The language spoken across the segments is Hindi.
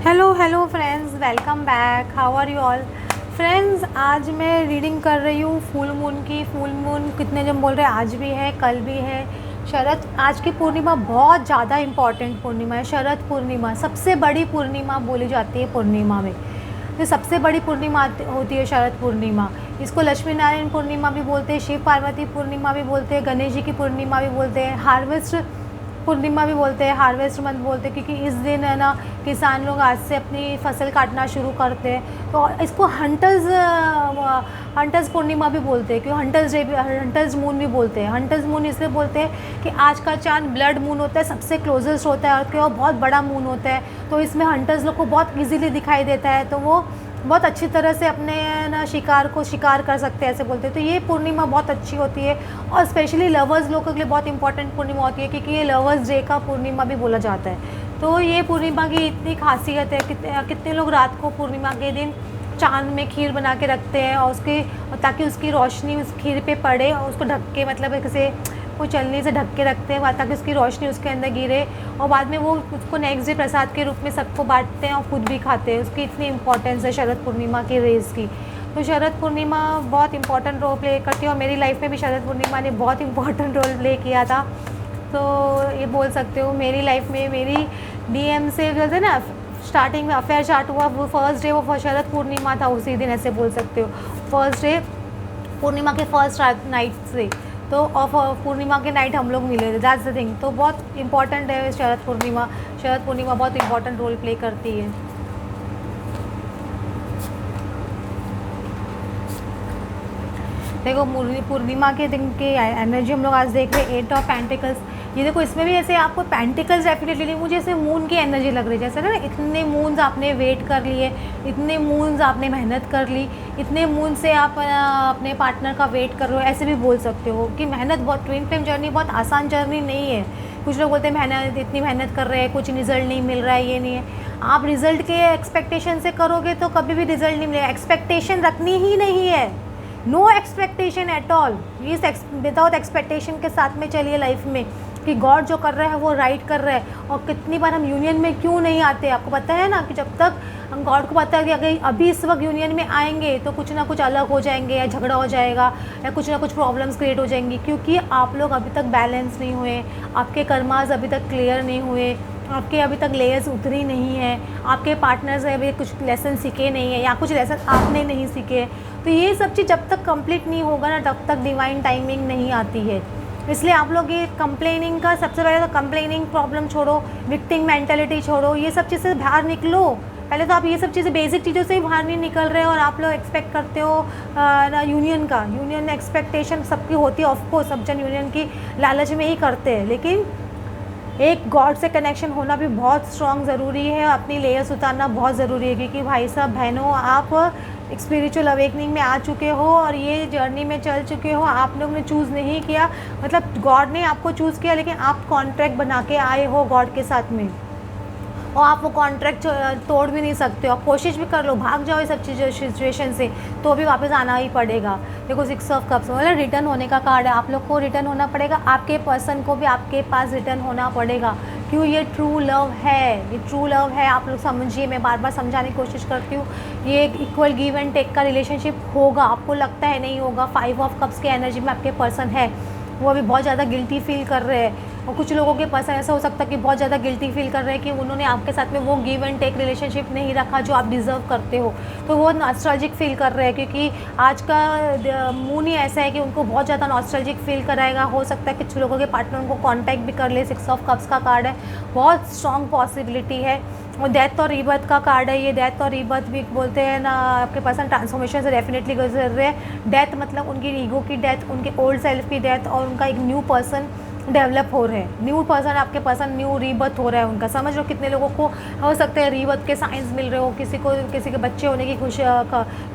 Hello hello friends, welcome back. How are you all friends. आज मैं रीडिंग कर रही हूँ फुल मून की। फुल मून कितने जन बोल रहे हैं, आज भी है कल भी है। शरद, आज की पूर्णिमा बहुत ज़्यादा इम्पॉर्टेंट पूर्णिमा है। शरद पूर्णिमा सबसे बड़ी पूर्णिमा बोली जाती है पूर्णिमा में। तो सबसे बड़ी पूर्णिमा होती है शरद पूर्णिमा। इसको लक्ष्मी नारायण पूर्णिमा भी बोलते हैं, शिव पार्वती पूर्णिमा भी बोलते हैं, गणेश जी की पूर्णिमा भी बोलते हैं, हार्वेस्ट पूर्णिमा भी बोलते हैं, हार्वेस्ट मंथ बोलते हैं, क्योंकि इस दिन है ना किसान लोग आज से अपनी फसल काटना शुरू करते हैं। तो इसको हंटर्स पूर्णिमा भी बोलते हैं, क्योंकि हंटर्स डे भी, हंटर्स मून भी बोलते हैं। हंटर्स मून इसलिए बोलते हैं कि आज का चांद ब्लड मून होता है, सबसे क्लोजेस्ट होता है अर्थ के, और बहुत बड़ा मून होता है। तो इसमें हंटर्स लोग को बहुत ईजीली दिखाई देता है, तो वो बहुत अच्छी तरह से अपने ना शिकार को शिकार कर सकते हैं, ऐसे बोलते हैं। तो ये पूर्णिमा बहुत अच्छी होती है, और स्पेशली लवर्स लोगों के लिए बहुत इंपॉर्टेंट पूर्णिमा होती है, क्योंकि ये लवर्स डे का पूर्णिमा भी बोला जाता है। तो ये पूर्णिमा की इतनी खासियत है। कितने लोग रात को पूर्णिमा के दिन चांद में खीर बना के रखते हैं, और ताकि उसकी रोशनी उस खीर पे पड़े, और उसको ढक के, मतलब जैसे वो चलने से ढक के रखते हैं ताकि उसकी रोशनी उसके अंदर गिरे, और बाद में वो उसको नेक्स्ट डे प्रसाद के रूप में सबको बांटते हैं और खुद भी खाते हैं। उसकी इतनी इंपॉर्टेंस है शरद पूर्णिमा के रेस की। तो शरद पूर्णिमा बहुत इंपॉर्टेंट रोल प्ले करती है, और मेरी लाइफ में भी शरद पूर्णिमा ने बहुत इंपॉर्टेंट रोल प्ले किया था। तो ये बोल सकते हो मेरी लाइफ में, मेरी डीएम से जो थे ना, स्टार्टिंग में अफेयर स्टार्ट हुआ, वो फर्स्ट डे वो शरद पूर्णिमा था, उसी दिन, ऐसे बोल सकते हो। फर्स्ट डे पूर्णिमा के फर्स्ट नाइट से, तो ऑफ पूर्णिमा के नाइट हम लोग मिले थे, दैट्स द थिंग। तो बहुत इंपॉर्टेंट है शरद पूर्णिमा। शरद पूर्णिमा बहुत इंपॉर्टेंट रोल प्ले करती है। देखो पूर्णिमा के दिन की एनर्जी हम लोग आज देख रहे हैं, 8 ऑफ पेंटिकल्स। ये देखो, इसमें भी ऐसे आपको पेंटिकल्स डेफिनेटली नहीं, मुझे ऐसे मून की एनर्जी लग रही है, जैसे ना इतने मून्स आपने वेट कर लिए, इतने मून्स आपने मेहनत कर ली, इतने मून से आप अपने पार्टनर का वेट कर रहे हो, ऐसे भी बोल सकते हो कि मेहनत बहुत, ट्विन फ्लेम जर्नी बहुत आसान जर्नी नहीं है। कुछ लोग बोलते हैं मेहनत, इतनी मेहनत कर रहे हैं, कुछ रिजल्ट नहीं मिल रहा है, ये नहीं है। आप रिजल्ट के एक्सपेक्टेशन से करोगे तो कभी भी रिजल्ट नहीं मिलेगा। एक्सपेक्टेशन रखनी ही नहीं है, नो एक्सपेक्टेशन एट ऑल। ये विदाउट एक्सपेक्टेशन के साथ में चलिए लाइफ में, कि गॉड जो कर रहा है वो राइट कर रहा है। और कितनी बार हम यूनियन में क्यों नहीं आते, आपको पता है ना, कि जब तक हम, गॉड को पता है कि अगर अभी इस वक्त यूनियन में आएंगे तो कुछ ना कुछ अलग हो जाएंगे, या झगड़ा हो जाएगा, या कुछ ना कुछ प्रॉब्लम्स क्रिएट हो जाएंगी, क्योंकि आप लोग अभी तक बैलेंस नहीं हुए, आपके कर्मास अभी तक क्लियर नहीं हुए, आपके अभी तक लेयर्स उतरी नहीं है, आपके पार्टनर्स अभी कुछ लेसन सीखे नहीं है, या कुछ लेसन आपने नहीं सीखे। तो ये सब चीज़ जब तक कंप्लीट नहीं होगा ना, तब तक डिवाइन टाइमिंग नहीं आती है। इसलिए आप लोग ये कंप्लेनिंग का, सबसे पहले तो कंप्लेनिंग प्रॉब्लम छोड़ो, विक्टिम मेंटालिटी छोड़ो, ये सब चीज़ से बाहर निकलो। पहले तो आप ये सब चीज़ें, बेसिक चीज़ों से ही बाहर नहीं निकल रहे हो, और आप लोग एक्सपेक्ट करते हो यूनियन का। यूनियन एक्सपेक्टेशन सबकी होती है, ऑफकोर्स सब जन यूनियन की लालच में ही करते हैं, लेकिन एक गॉड से कनेक्शन होना भी बहुत स्ट्रॉन्ग ज़रूरी है, अपनी लेयर्स उतारना बहुत ज़रूरी है। क्योंकि भाई साहब बहनों, आप एक स्पिरिचुअल अवेकनिंग में आ चुके हो, और ये जर्नी में चल चुके हो। आप लोग ने चूज़ नहीं किया, मतलब गॉड ने आपको चूज़ किया, लेकिन आप कॉन्ट्रैक्ट बना के आए हो गॉड के साथ में, और आप वो कॉन्ट्रैक्ट तोड़ भी नहीं सकते हो। आप कोशिश भी कर लो, भाग जाओ ये सब चीज़ें सिचुएशन से, तो भी वापस आना ही पड़ेगा। देखो 6 ऑफ कप्स, मतलब रिटर्न होने का कार्ड है। आप लोग को रिटर्न होना पड़ेगा, आपके पर्सन को भी आपके पास रिटर्न होना पड़ेगा। क्यों? ये ट्रू लव है, ये ट्रू लव है। आप लोग समझिए, मैं बार बार समझाने की कोशिश करती हूँ, ये एक इक्वल गिव एंड टेक का रिलेशनशिप होगा। आपको लगता है नहीं होगा, 5 ऑफ कप्स के एनर्जी में आपके पर्सन है, वो अभी बहुत ज़्यादा गिल्टी फील कर रहे हैं। और कुछ लोगों के पास ऐसा हो सकता है कि बहुत ज़्यादा गिल्टी फील कर रहे हैं कि उन्होंने आपके साथ में वो गिव एंड टेक रिलेशनशिप नहीं रखा जो आप डिज़र्व करते हो। तो वो नॉस्टैल्जिक फील कर रहे हैं, क्योंकि आज का मून ही ऐसा है कि उनको बहुत ज़्यादा नॉस्टैल्जिक फील कराएगा। हो सकता है कि कुछ लोगों के पार्टनर उनको कॉन्टैक्ट भी कर ले। 6 ऑफ कप्स का कार्ड है, बहुत स्ट्रॉन्ग पॉसिबिलिटी है। और डेथ और रीबर्थ का कार्ड है ये। डेथ और रीबर्थ भी बोलते हैं ना, आपके पर्सन ट्रांसफॉर्मेशन से डेफिनेटली गुजर रहे हैं। डेथ मतलब उनकी ईगो की डेथ, उनके ओल्ड सेल्फ की डेथ, और उनका एक न्यू पर्सन डेवलप हो रहे हैं। न्यू पर्सन, आपके पर्सन न्यू रीबर्थ हो रहा है उनका। समझ लो कितने लोगों को हो सकता है रीबर्थ के साइंस मिल रहे हो, किसी के बच्चे होने की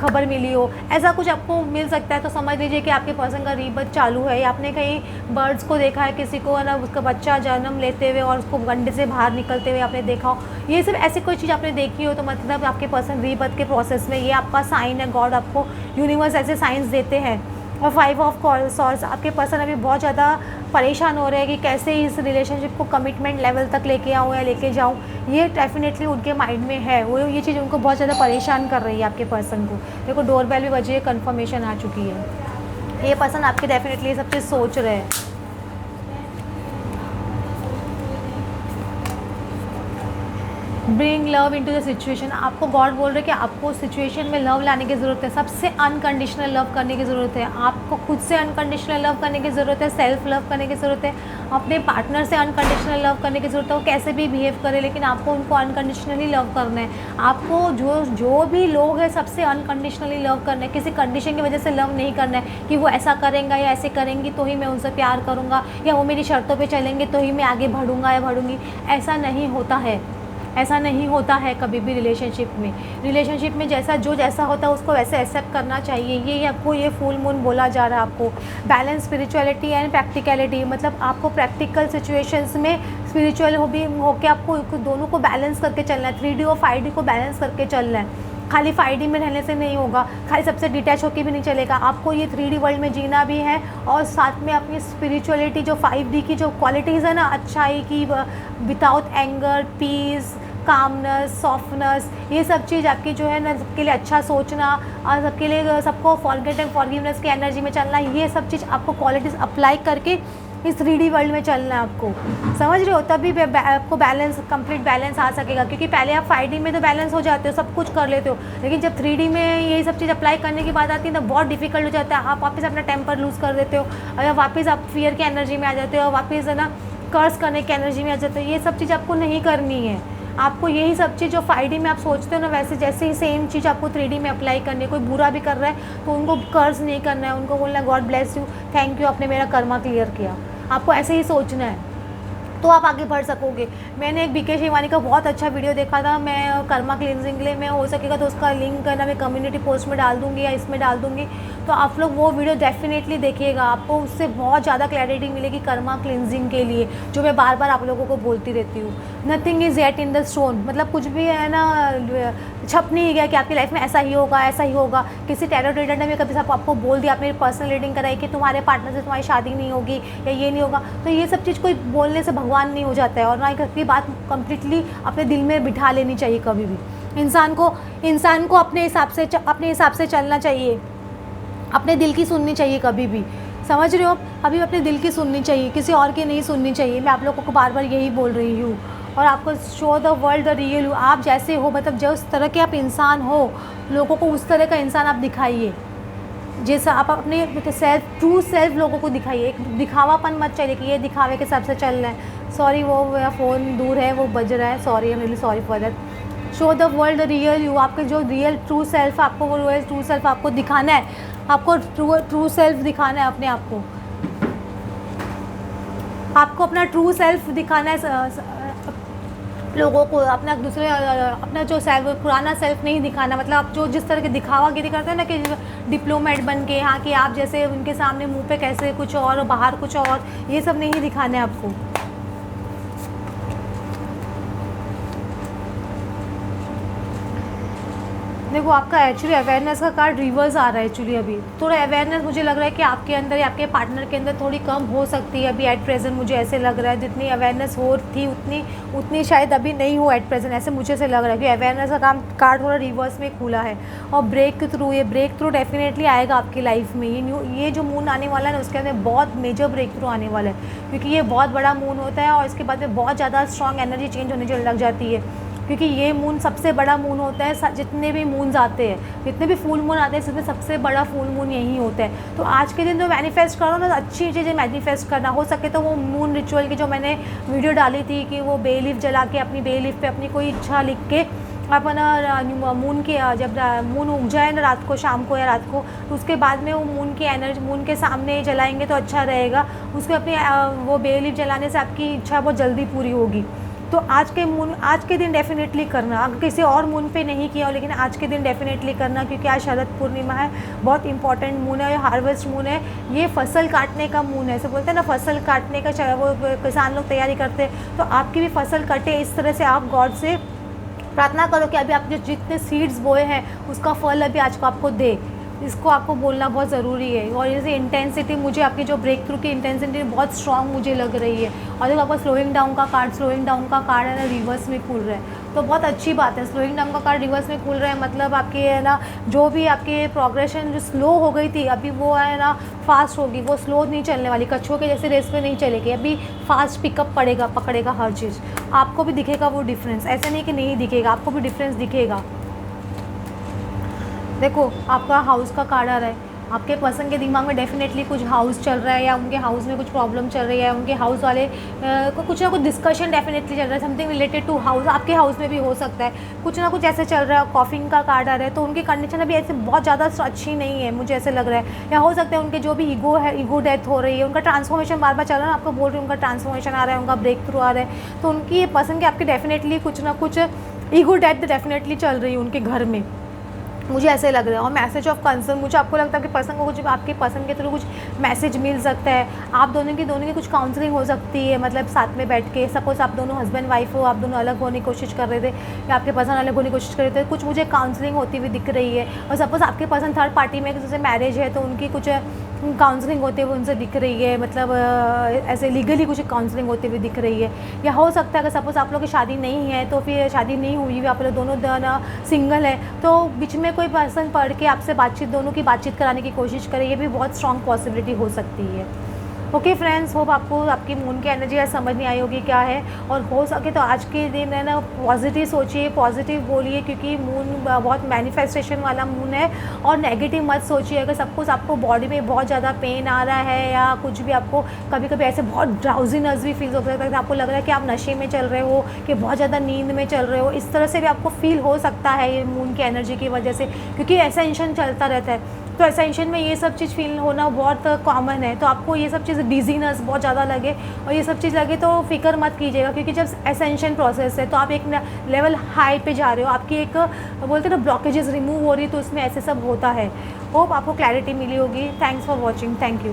खबर मिली हो, ऐसा कुछ आपको मिल सकता है। तो समझ लीजिए कि आपके पर्सन का रीबर्थ चालू है। या आपने कहीं बर्ड्स को देखा है, किसी को ना उसका बच्चा जन्म लेते हुए और उसको गंडे से बाहर निकलते हुए आपने देखा हो, ये सब ऐसी कोई चीज़ आपने देखी हो, तो मतलब आपके पर्सन रीबर्थ के प्रोसेस में, ये आपका साइन है। गॉड आपको, यूनिवर्स ऐसे साइंस देते हैं। और 5 ऑफ सॉर्ड्स, आपके पर्सन अभी बहुत ज़्यादा परेशान हो रहे हैं कि कैसे इस रिलेशनशिप को कमिटमेंट लेवल तक लेके आऊँ या लेके जाऊँ, ये डेफिनेटली उनके माइंड में है। वो ये चीज़ उनको बहुत ज़्यादा परेशान कर रही है आपके पर्सन को। देखो डोरबेल भी बजी है, कन्फर्मेशन आ चुकी है। ये पर्सन आपके डेफिनेटली ये सब चीज़ सोच रहे हैं। Bring love into the situation, आपको गॉड बोल रहे हैं कि आपको सिचुएशन में लव लाने की ज़रूरत है, सबसे अनकंडीशनल लव करने की ज़रूरत है, आपको खुद से अनकंडीशनल लव करने की ज़रूरत है, सेल्फ लव करने की ज़रूरत है, अपने पार्टनर से अनकंडीशनल लव करने की ज़रूरत है। वो कैसे भी बिहेव करे लेकिन आपको उनको अनकंडीशनली लव करना है। आपको जो भी लोग हैं सबसे अनकंडीशनली लव करना है, किसी कंडीशन की वजह से लव नहीं करना है कि वो ऐसा करेंगे या ऐसे करेंगी तो ही मैं उनसे प्यार करूँगा, या वो मेरी शर्तों पर चलेंगे तो ही मैं आगे बढ़ूँगा या बढ़ूँगी। ऐसा नहीं होता है, ऐसा नहीं होता है कभी भी रिलेशनशिप में जैसा होता है उसको वैसे एक्सेप्ट करना चाहिए। ये आपको ये फुल मून बोला जा रहा है आपको। बैलेंस स्पिरिचुअलिटी एंड प्रैक्टिकलिटी, मतलब आपको प्रैक्टिकल सिचुएशंस में स्पिरिचुअल होके आपको दोनों को बैलेंस करके चलना है। 3D और 5D को बैलेंस करके चलना है। खाली 5D में रहने से नहीं होगा, खाली सबसे डिटैच होकर भी नहीं चलेगा। आपको ये 3D वर्ल्ड में जीना भी है और साथ में अपनी स्पिरिचुअलिटी जो 5D की जो क्वालिटीज़ है ना, अच्छाई की, without anger, peace, calmness, softness, ये सब चीज़ आपकी जो है ना, सबके लिए अच्छा सोचना और सबके लिए सबको फॉरगेट एंड फॉरगिवनेस की एनर्जी में चलना, ये सब चीज़ आपको क्वालिटीज़ अप्लाई करके इस 3D वर्ल्ड में चलना है आपको। समझ रहे हो? तभी आपको बैलेंस, कंप्लीट बैलेंस आ सकेगा। क्योंकि पहले आप 5D में तो बैलेंस हो जाते हो, सब कुछ कर लेते हो, लेकिन जब 3D में यही सब चीज़ अप्लाई करने की बात आती है तो बहुत डिफिकल्ट हो जाता है। आप वापस अपना टेम्पर लूज़ कर देते हो और वापस आप फियर की एनर्जी में आ जाते हो, वापस है ना कर्स करने की एनर्जी में आ जाते हो। ये सब चीज़ आपको नहीं करनी है। आपको यही सब चीज़ जो 5D में आप सोचते हो ना, वैसे जैसे ही सेम चीज़ आपको 3D में अप्लाई करनी है। कोई बुरा भी कर रहा है तो उनको कर्ज नहीं करना है, उनको बोलना है God bless you, thank you, आपने मेरा कर्मा क्लियर किया। आपको ऐसे ही सोचना है तो आप आगे बढ़ सकोगे। मैंने एक बीके शिवानी का बहुत अच्छा वीडियो देखा था, मैं कर्मा क्लिनजिंग के लिए, मैं हो सकेगा तो उसका लिंक करना मैं कम्युनिटी पोस्ट में डाल दूँगी या इसमें डाल दूँगी, तो आप लोग वो वीडियो डेफिनेटली देखिएगा। आपको उससे बहुत ज़्यादा क्लैरिटी मिलेगी कर्मा क्लिनजिंग के लिए, जो मैं बार बार आप लोगों को बोलती रहती हूँ। Nothing is yet in the stone, मतलब कुछ भी है ना छप नहीं गया कि आपकी लाइफ में ऐसा ही होगा, ऐसा ही होगा। किसी टैरो रीडर ने भी कभी आपको बोल दिया, आपने पर्सनल रीडिंग कराई कि तुम्हारे पार्टनर से तुम्हारी शादी नहीं होगी या ये नहीं होगा, तो ये सब चीज़ कोई बोलने से भगवान नहीं हो जाता है। और ना की बात कम्प्लीटली अपने दिल में बिठा लेनी चाहिए। कभी भी इंसान को अपने हिसाब से चलना चाहिए, अपने दिल की सुननी चाहिए कभी भी। समझ रहे हो? अभी अपने दिल की सुननी चाहिए, किसी और की नहीं सुननी चाहिए। मैं आप लोगों को बार बार यही बोल रही हूँ। और आपको show the world the real you, आप जैसे हो, मतलब जो उस तरह के आप इंसान हो, लोगों को उस तरह का इंसान आप दिखाइए। जैसा आप अपने ट्रू सेल्फ लोगों को दिखाइए। एक दिखावापन मत चाहिए कि ये दिखावे के हिसाब से चल रहा है। सॉरी, वो मेरा फ़ोन दूर है, वो बज रहा है, sorry, I am really sorry for that. Show the world the real you, आपके जो रियल ट्रू सेल्फ, आपको वो रियल ट्रू सेल्फ आपको दिखाना है। आपको ट्रू सेल्फ दिखाना है अपने आप को, आपको अपना ट्रू सेल्फ दिखाना है लोगों को। अपना जो सेल्फ, पुराना सेल्फ नहीं दिखाना। मतलब आप जो जिस तरह के दिखावागिरी करते हैं ना कि डिप्लोमेट बन के, हाँ कि आप जैसे उनके सामने मुंह पे कैसे कुछ और बाहर कुछ और, ये सब नहीं दिखाना है आपको। देखो आपका एक्चुअली अवेयरनेस का कार्ड रिवर्स आ रहा है। एक्चुअली अभी थोड़ा अवेयरनेस मुझे लग रहा है कि आपके अंदर या आपके पार्टनर के अंदर थोड़ी कम हो सकती है अभी एट प्रेजेंट। मुझे ऐसे लग रहा है जितनी अवेयरनेस हो थी उतनी शायद अभी नहीं हो एट प्रेजेंट, ऐसे मुझे से लग रहा है कि अवेयरनेस का कार्ड थोड़ा रिवर्स में खुला है। और ब्रेक थ्रू डेफिनेटली आएगा आपकी लाइफ में। ये जो मून आने वाला है ना, उसके अंदर बहुत मेजर ब्रेक थ्रू आने वाला है, क्योंकि ये बहुत बड़ा मून होता है और इसके बाद में बहुत ज़्यादा स्ट्रॉन्ग एनर्जी चेंज होने लग जाती है। क्योंकि ये मून सबसे बड़ा मून होता है। जितने भी मून्स आते हैं, जितने भी फुल मून आते हैं, इसमें सबसे बड़ा फुल मून यही होता है। तो आज के दिन जो मैनिफेस्ट करो ना, अच्छी चीज़ें मैनिफेस्ट करना। हो सके तो वो मून रिचुअल की जो मैंने वीडियो डाली थी कि वो बे लीफ जला के, अपनी बे लीफ पे अपनी कोई इच्छा लिख के अपना मून के, जब मून उग जाए ना रात को, शाम को या रात को, तो उसके बाद में वो मून की एनर्जी मून के सामने जलाएंगे तो अच्छा रहेगा। उसको अपनी वो बे लीफ जलाने से आपकी इच्छा बहुत जल्दी पूरी होगी। तो आज के दिन डेफिनेटली करना। अगर किसी और मून पे नहीं किया हो, लेकिन आज के दिन डेफिनेटली करना, क्योंकि आज शरद पूर्णिमा है, बहुत इंपॉर्टेंट मून है, हार्वेस्ट मून है। ये फसल काटने का मून है। ऐसे बोलते हैं ना, फसल काटने का वो किसान लोग तैयारी करते हैं, तो आपकी भी फसल कटे। इस तरह से आप गॉड से प्रार्थना करो कि अभी आप जो जितने सीड्स बोए हैं उसका फल अभी आज को आपको दे। इसको आपको बोलना बहुत ज़रूरी है। और जैसे इंटेंसिटी, मुझे आपकी जो ब्रेक थ्रू की इंटेंसिटी बहुत स्ट्रांग मुझे लग रही है। और देखो आपका स्लोइंग डाउन का कार्ड है ना रिवर्स में खुल रहा है, तो बहुत अच्छी बात है। स्लोइंग डाउन का कार्ड रिवर्स में खुल रहा है, मतलब आपकी है ना जो भी आपकी प्रोग्रेशन जो स्लो हो गई थी अभी वो है ना फास्ट होगी, वो स्लो नहीं चलने वाली, कच्छुओं के जैसे रेस पे नहीं चलेगी, अभी फास्ट पिकअप पकड़ेगा हर चीज़। आपको भी दिखेगा वो डिफरेंस, ऐसा नहीं कि नहीं दिखेगा, आपको भी डिफरेंस दिखेगा। देखो आपका हाउस का कार्ड आ रहा है, आपके पर्सन के दिमाग में डेफिनेटली कुछ हाउस चल रहा है, या उनके हाउस में कुछ प्रॉब्लम चल रही है, उनके हाउस वाले को कुछ ना कुछ डिस्कशन डेफिनेटली चल रहा है, समथिंग रिलेटेड टू हाउस। आपके हाउस में भी हो सकता है कुछ ना कुछ ऐसे चल रहा है। कॉफिंग का कार्ड आ रहा है, तो उनकी कंडीशन अभी ऐसे बहुत ज़्यादा अच्छी नहीं है, मुझे ऐसे लग रहा है। या हो सकता है उनके जो भी ईगो है, ईगो डेथ हो रही है, उनका ट्रांसफॉर्मेशन बार बार चल रहा है। आपको बोल रही हूँ उनका ट्रांसफॉर्मेशन आ रहा है, उनका ब्रेक थ्रू आ रहा है, तो उनकी पर्सन के आपके डेफिनेटली कुछ ना कुछ ईगो डेथ डेफिनेटली चल रही है उनके घर में, मुझे ऐसे लग रहा है। और मैसेज ऑफ कंसर्न, मुझे आपको लगता है कि पर्सन को कुछ आपके पर्सन के थ्रू कुछ मैसेज मिल सकता है। आप दोनों की कुछ काउंसलिंग हो सकती है, मतलब साथ में बैठ के। सपोज आप दोनों हस्बैंड वाइफ हो, आप दोनों अलग होने की कोशिश कर रहे थे, या आपके पर्सन अलग होने की कोशिश कर रहे थे, कुछ मुझे काउंसलिंग होती हुई दिख रही है। और सपोज़ आपके पर्सन थर्ड पार्टी में जैसे मैरिज है, तो उनकी कुछ काउंसलिंग होते हुए उनसे दिख रही है, मतलब ऐसे लीगली कुछ काउंसलिंग होती हुई दिख रही है। या हो सकता है अगर सपोज़ आप लोग की शादी नहीं है, तो फिर शादी नहीं हुई हुई, आप लोग दोनों सिंगल है, तो बीच में कोई पर्सन पढ़ के आपसे दोनों की बातचीत कराने की कोशिश करे, ये भी बहुत स्ट्रॉन्ग पॉसिबिलिटी हो सकती है। ओके फ्रेंड्स, होप आपको आपकी मून की एनर्जी आज समझ नहीं आई होगी क्या है। और हो सके तो आज के दिन है ना पॉजिटिव सोचिए, पॉजिटिव बोलिए, क्योंकि मून बहुत मैनिफेस्टेशन वाला मून है। और नेगेटिव मत सोचिए। अगर सपोज आपको बॉडी में बहुत ज़्यादा पेन आ रहा है, या कुछ भी आपको कभी कभी ऐसे बहुत ड्राउजीनेस भी फील हो सकता है, आपको लग रहा है कि आप नशे में चल रहे हो, कि बहुत ज़्यादा नींद में चल रहे हो, इस तरह से भी आपको फील हो सकता है ये मून की एनर्जी की वजह से, क्योंकि एसेंशन चलता रहता है। तो एसेंशन में ये सब चीज़ फील होना बहुत कॉमन है। तो आपको ये सब चीज़ डिजीनेस बहुत ज़्यादा लगे और ये सब चीज़ लगे, तो फिक्र मत कीजिएगा, क्योंकि जब एसेंशन प्रोसेस है तो आप एक लेवल हाई पे जा रहे हो, आपकी एक बोलते हैं ना ब्लॉकेजेस रिमूव हो रही, तो इसमें ऐसे सब होता है। होप आपको क्लैरिटी मिली होगी। Thanks for watching, thank you.